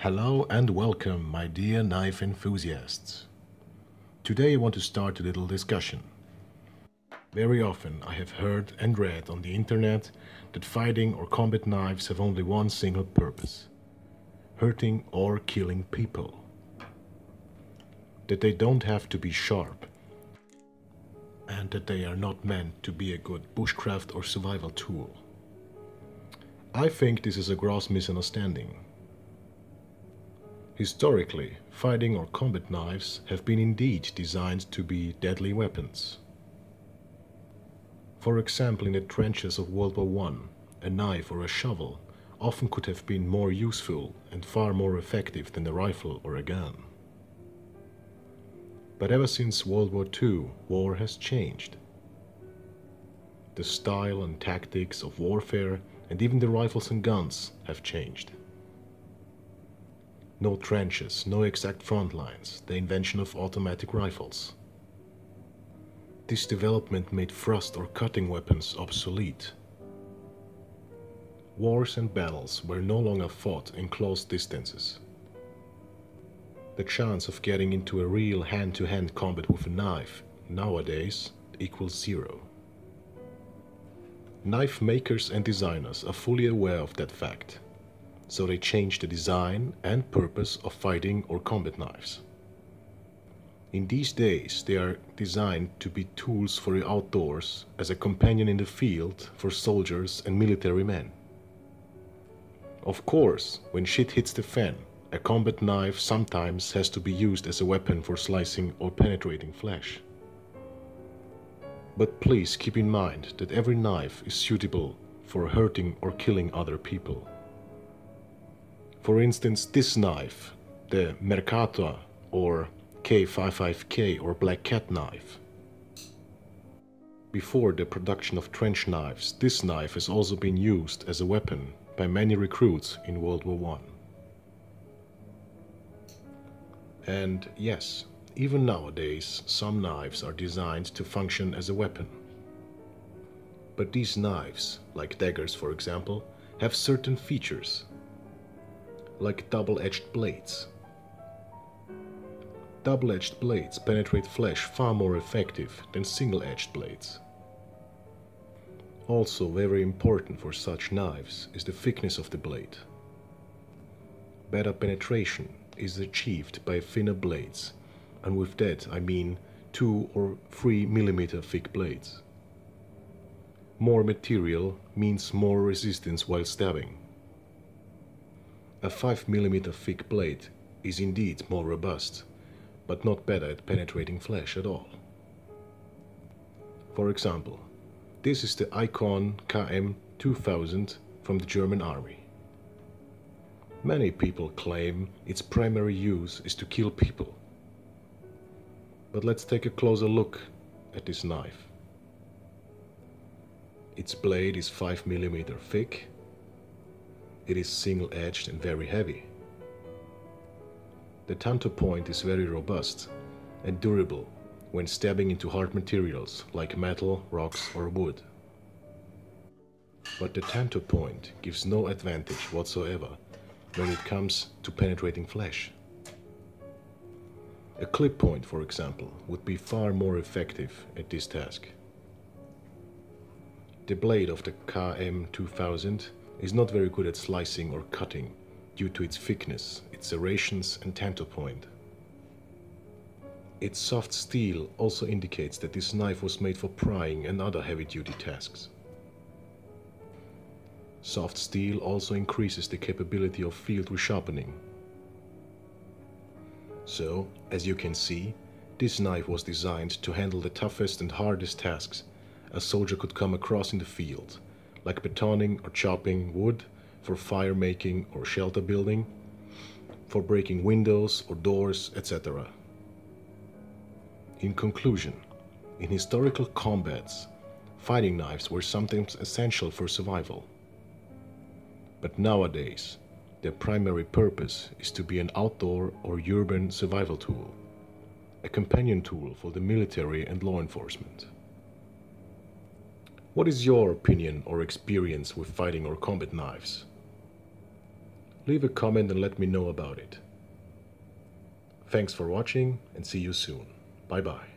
Hello and welcome, my dear knife enthusiasts. Today I want to start a little discussion. Very often I have heard and read on the internet that fighting or combat knives have only one single purpose: hurting or killing people. That they don't have to be sharp, and that they are not meant to be a good bushcraft or survival tool. I think this is a gross misunderstanding. Historically, fighting or combat knives have been indeed designed to be deadly weapons. For example, in the trenches of World War I, a knife or a shovel often could have been more useful and far more effective than a rifle or a gun. But ever since World War II, war has changed. The style and tactics of warfare and even the rifles and guns have changed. No trenches, no exact front lines, the invention of automatic rifles. This development made thrust or cutting weapons obsolete. Wars and battles were no longer fought in close distances. The chance of getting into a real hand-to-hand combat with a knife nowadays equals zero. Knife makers and designers are fully aware of that fact, so they change the design and purpose of fighting or combat knives. In these days, they are designed to be tools for the outdoors as a companion in the field for soldiers and military men. Of course, when shit hits the fan, a combat knife sometimes has to be used as a weapon for slicing or penetrating flesh. But please keep in mind that every knife is suitable for hurting or killing other people. For instance, this knife, the Mercator or K55K or Black Cat knife. Before the production of trench knives, this knife has also been used as a weapon by many recruits in World War I. And yes, even nowadays, some knives are designed to function as a weapon. But these knives, like daggers for example, have certain features, like double-edged blades. Double-edged blades penetrate flesh far more effective than single-edged blades. Also very important for such knives is the thickness of the blade. Better penetration is achieved by thinner blades, and with that I mean 2 or 3 mm thick blades. More material means more resistance while stabbing. A 5 mm thick blade is indeed more robust, but not better at penetrating flesh at all. For example, this is the Eickhorn KM2000 from the German Army. Many people claim its primary use is to kill people. But let's take a closer look at this knife. Its blade is 5 mm thick. It is single-edged and very heavy. The tanto point is very robust and durable when stabbing into hard materials like metal, rocks or wood. But the tanto point gives no advantage whatsoever when it comes to penetrating flesh. A clip point, for example, would be far more effective at this task. The blade of the KM2000 is not very good at slicing or cutting due to its thickness, its serrations and tanto point. Its soft steel also indicates that this knife was made for prying and other heavy-duty tasks. Soft steel also increases the capability of field resharpening. So, as you can see, this knife was designed to handle the toughest and hardest tasks a soldier could come across in the field, like betoning or chopping wood, for fire making or shelter building, for breaking windows or doors, etc. In conclusion, in historical combats, fighting knives were sometimes essential for survival. But nowadays, their primary purpose is to be an outdoor or urban survival tool, a companion tool for the military and law enforcement. What is your opinion or experience with fighting or combat knives? Leave a comment and let me know about it. Thanks for watching and see you soon. Bye bye.